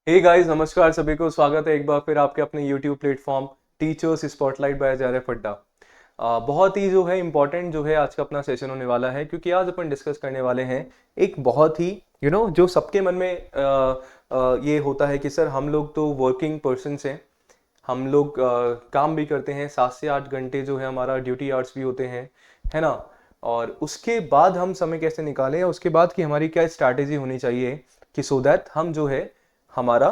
Hey guys, नमस्कार सभी को। स्वागत है एक बार फिर आपके अपने YouTube platform teachers spotlight by Ajay Fadda. बहुत ही जो है इम्पोर्टेंट जो है आज का अपना सेशन होने वाला है, क्योंकि आज अपन डिस्कस करने वाले हैं एक बहुत ही जो सबके मन में ये होता है कि सर हम लोग तो वर्किंग पर्सन्स हैं। हम लोग काम भी करते हैं, 7 से 8 घंटे जो है हमारा ड्यूटी आवर्स भी होते हैं, है ना। और उसके बाद हम समय कैसे निकालें, या उसके बाद की हमारी क्या स्ट्रैटेजी होनी चाहिए कि सो दैट हम जो है हमारा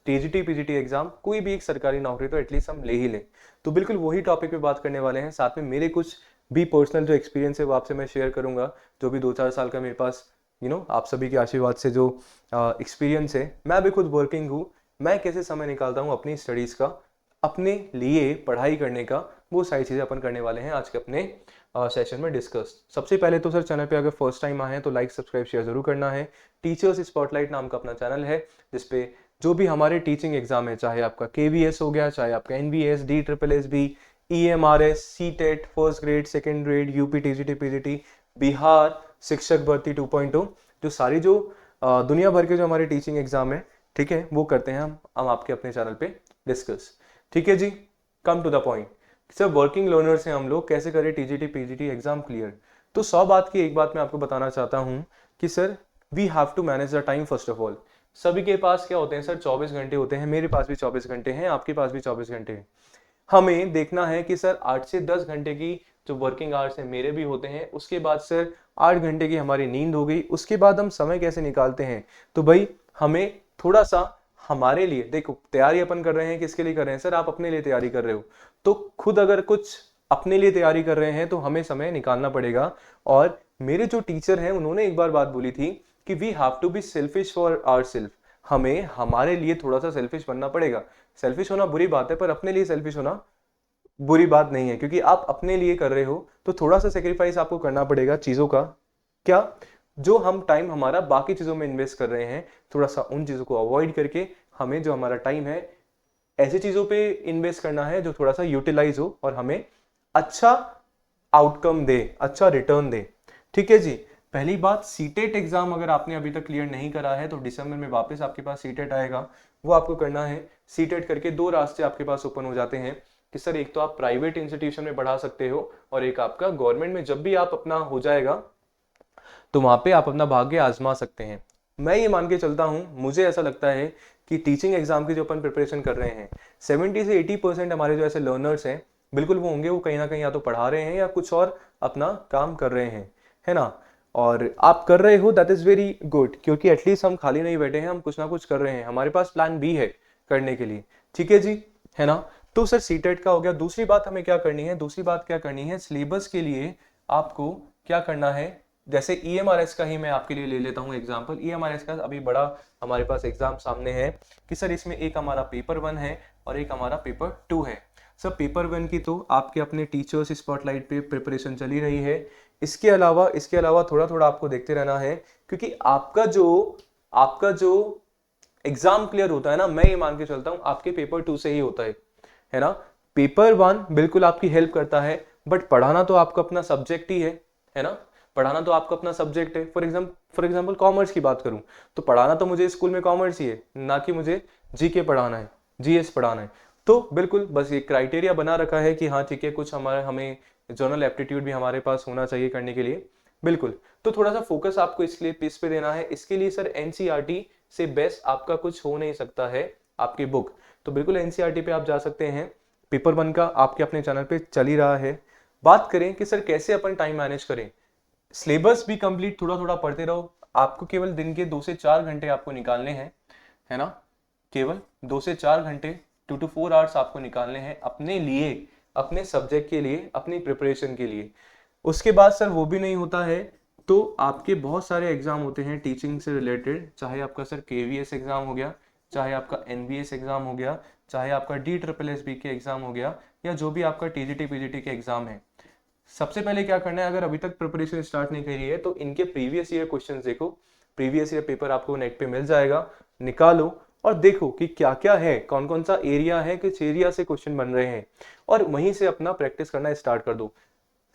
टीजीटी पीजीटी एग्जाम, कोई भी एक सरकारी नौकरी तो एटलीस्ट हम ले ही लें। तो बिल्कुल वही टॉपिक पे बात करने वाले हैं। साथ में मेरे कुछ भी पर्सनल जो एक्सपीरियंस है वो आपसे मैं शेयर करूंगा, जो भी 2-4 साल का मेरे पास आप सभी के आशीर्वाद से जो एक्सपीरियंस है। मैं भी खुद वर्किंग हूँ। मैं कैसे समय निकालता हूँ अपनी स्टडीज़ का, अपने लिए पढ़ाई करने का, वो सारी चीज़ें अपन करने वाले हैं आज के अपने सेशन में डिस्कस। सबसे पहले तो सर, चैनल पे अगर फर्स्ट टाइम आए हैं तो लाइक सब्सक्राइब शेयर जरूर करना है। टीचर्स स्पॉटलाइट नाम का अपना चैनल है, जिसपे जो भी हमारे टीचिंग एग्जाम है, चाहे आपका केवीएस हो गया, चाहे आपका NVS, D triple S B, EMRS, CTET, first grade, second grade, UP TGT PGT, Bihar शिक्षक भर्ती 2.0, जो सारी जो दुनिया भर के जो हमारे टीचिंग एग्जाम है, ठीक है, वो करते हैं हम आपके अपने चैनल पे डिस्कस। ठीक है जी, come to the point. Sir, working learners हैं हम लोग, कैसे करें टीजीटी पीजीटी एग्जाम क्लियर। तो 100 बात की एक बात मैं आपको बताना चाहता हूं कि sir, we have to manage the time first of all. सभी के पास क्या होते हैं सर, 24 घंटे होते हैं। मेरे पास भी 24 घंटे हैं, आपके पास भी 24 घंटे हैं। हमें देखना है कि सर 8 से 10 घंटे की जो वर्किंग आवर्स है मेरे भी होते हैं, उसके बाद सर 8 घंटे की हमारी नींद हो गई। उसके बाद हम समय कैसे निकालते हैं, तो भाई हमें थोड़ा सा हमारे लिए देखो, तैयारी अपन कर रहे हैं, किसके लिए कर रहे हैं सर, आप अपने लिए तैयारी कर रहे हो। तो खुद अगर कुछ अपने लिए तैयारी कर रहे हैं तो हमें समय निकालना पड़ेगा। और मेरे जो टीचर हैं उन्होंने एक बार बात बोली थी कि we have to be selfish for our self. हमें हमारे लिए थोड़ा सा सेल्फिश बनना पड़ेगा। सेल्फिश होना बुरी बात है, पर अपने लिए सेल्फिश होना बुरी बात नहीं है, क्योंकि आप अपने लिए कर रहे हो तो थोड़ा सा सेक्रीफाइस आपको करना पड़ेगा चीजों का। क्या? जो हम टाइम हमारा बाकी चीजों में इन्वेस्ट कर रहे हैं, थोड़ा सा उन चीजों को अवॉइड करके हमें जो हमारा टाइम है ऐसी चीजों पे इन्वेस्ट करना है जो थोड़ा सा यूटिलाइज हो और हमें अच्छा आउटकम दे, अच्छा रिटर्न दे। ठीक है जी। पहली बात, सीटेट एग्जाम अगर आपने अभी तक क्लियर नहीं करा है तो दिसंबर में वापस आपके पास सीटेट आएगा, वो आपको करना है। सीटेट करके दो रास्ते आपके पास ओपन हो जाते हैं कि सर, एक तो आप प्राइवेट इंस्टीट्यूशन में पढ़ा सकते हो, और एक आपका गवर्नमेंट में। जब भी आप अपना हो जाएगा तो वहां पे आप अपना भाग्य आजमा सकते हैं। मैं ये मान के चलता हूं, मुझे ऐसा लगता है कि टीचिंग एग्जाम की जो अपन प्रिपरेशन कर रहे हैं, 70 से 80% हमारे जो ऐसे लर्नर्स हैं, बिल्कुल वो होंगे, वो कहीं ना कहीं या तो पढ़ा रहे हैं या कुछ और अपना काम कर रहे हैं, है ना। और आप कर रहे हो, दैट इज वेरी गुड, क्योंकि एटलीस्ट हम खाली नहीं बैठे हैं, हम कुछ ना कुछ कर रहे हैं, हमारे पास प्लान बी है करने के लिए। ठीक है जी, है ना। तो सर, सीटेट का हो गया। दूसरी बात हमें क्या करनी है, दूसरी बात क्या करनी है, सिलेबस के लिए आपको क्या करना है। जैसे ईएमआरएस का ही मैं आपके लिए ले लेता हूं एग्जांपल। ईएमआरएस का अभी बड़ा हमारे पास एग्जाम सामने है कि सर, इसमें एक हमारा पेपर 1 है और एक हमारा पेपर 2 है। सर, पेपर 1 की तो आपके अपने टीचर्स स्पॉटलाइट पे प्रिपरेशन चली रही है। इसके अलावा थोड़ा थोड़ा आपको देखते रहना है, क्योंकि आपका जो एग्जाम क्लियर होता है ना, मैं ये मान के चलता हूं आपके पेपर 2 से ही होता है ना। पेपर 1 बिल्कुल आपकी हेल्प करता है, बट पढ़ाना तो आपका अपना सब्जेक्ट ही है ना। पढ़ाना तो आपका अपना सब्जेक्ट है। फॉर एग्जाम्पल कॉमर्स की बात करूं तो पढ़ाना तो मुझे स्कूल में कॉमर्स ही है, ना कि मुझे जीके पढ़ाना है, जीएस पढ़ाना है। तो बिल्कुल बस ये क्राइटेरिया बना रखा है कि हाँ ठीक है, कुछ हमें जनरल एप्टीट्यूड भी हमारे पास होना चाहिए करने के लिए। बिल्कुल। तो थोड़ा सा फोकस आपको इसलिए इस पे देना है। इसके लिए सर एनसीईआरटी से बेस्ट आपका कुछ हो नहीं सकता है, आपकी बुक। तो बिल्कुल एनसीईआरटी पे आप जा सकते हैं। पेपर 1 का आपके अपने चैनल पे चल ही रहा है। बात करें कि सर कैसे अपन टाइम मैनेज करें, सिलेबस भी कंप्लीट थोड़ा थोड़ा पढ़ते रहो। आपको केवल दिन के 2 से 4 घंटे आपको निकालने हैं, है ना। केवल 2 से 4 घंटे, 2 to 4 आवर्स आपको निकालने हैं अपने लिए, अपने सब्जेक्ट के लिए, अपनी प्रिपरेशन के लिए। उसके बाद सर वो भी नहीं होता है तो आपके बहुत सारे एग्जाम होते हैं टीचिंग से रिलेटेड, चाहे आपका सर केवीएस एग्जाम हो गया, चाहे आपका एनबीएस एग्जाम हो गया, चाहे आपका डी ट्रिपल एस बी के एग्जाम हो गया, या जो भी आपका टीजीटी पीजीटी के एग्जाम है। सबसे पहले क्या करना है, अगर अभी तक प्रिपरेशन स्टार्ट नहीं करी है तो इनके प्रीवियस ईयर क्वेश्चंस देखो। प्रीवियस ईयर पेपर आपको नेट पे मिल जाएगा, निकालो और देखो कि क्या क्या है, कौन कौन सा एरिया है, किस एरिया से क्वेश्चन बन रहे हैं, और वहीं से अपना प्रैक्टिस करना स्टार्ट कर दो।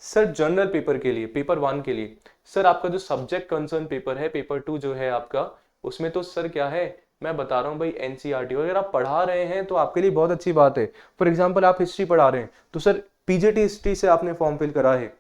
सर, जनरल पेपर के लिए, पेपर 1 के लिए, सर आपका जो सब्जेक्ट कंसर्न पेपर है, पेपर 2 जो है आपका, उसमें तो सर क्या है, मैं बता रहा हूँ भाई एनसीईआरटी अगर आप पढ़ा रहे हैं तो आपके लिए बहुत अच्छी बात है। फॉर एग्जाम्पल आप हिस्ट्री पढ़ा रहे हैं तो सर पीजीटी हिस्ट्री से आपने फॉर्म फिल करा है,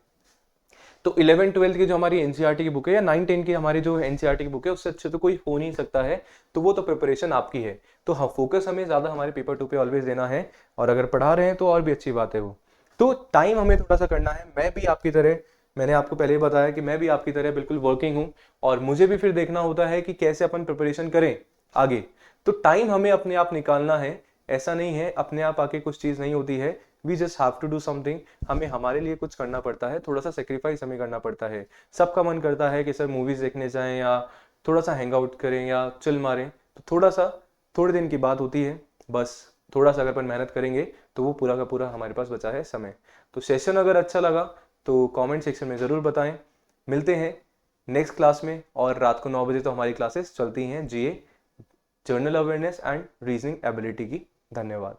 तो 11-12 की जो हमारी एनसीईआरटी की बुक है या 9-10 की हमारी जो एनसीईआरटी की बुक है उससे अच्छे तो कोई हो नहीं सकता है। तो वो तो प्रिपरेशन आपकी है, तो हाँ फोकस हमें ज़्यादा हमारे पेपर 2 पे ऑलवेज देना है, और अगर पढ़ा रहे हैं तो और भी अच्छी बात है वो। तो टाइम हमें थोड़ा सा करना है। मैं भी आपकी तरह, मैंने आपको पहले ही बताया कि मैं भी आपकी तरह बिल्कुल वर्किंग हूँ, और मुझे भी फिर देखना होता है कि कैसे अपन प्रिपरेशन करें आगे। तो टाइम हमें अपने आप निकालना है, ऐसा नहीं है अपने आप आके कुछ चीज़ नहीं होती है। We just have to do something, हमें हमारे लिए कुछ करना पड़ता है, थोड़ा सा सेक्रीफाइस हमें करना पड़ता है। सबका मन करता है कि सर मूवीज देखने जाएं या थोड़ा सा हैंग आउट करें या चिल मारें, तो थोड़ा सा थोड़े दिन की बात होती है, बस थोड़ा सा अगर अपन मेहनत करेंगे तो वो पूरा का पूरा हमारे पास बचा है समय। तो सेशन अगर अच्छा लगा तो कमेंट सेक्शन में ज़रूर बताएं। मिलते हैं नेक्स्ट क्लास में, और रात को 9 बजे तो हमारी क्लासेस चलती हैं GA, general awareness and reasoning ability की। धन्यवाद।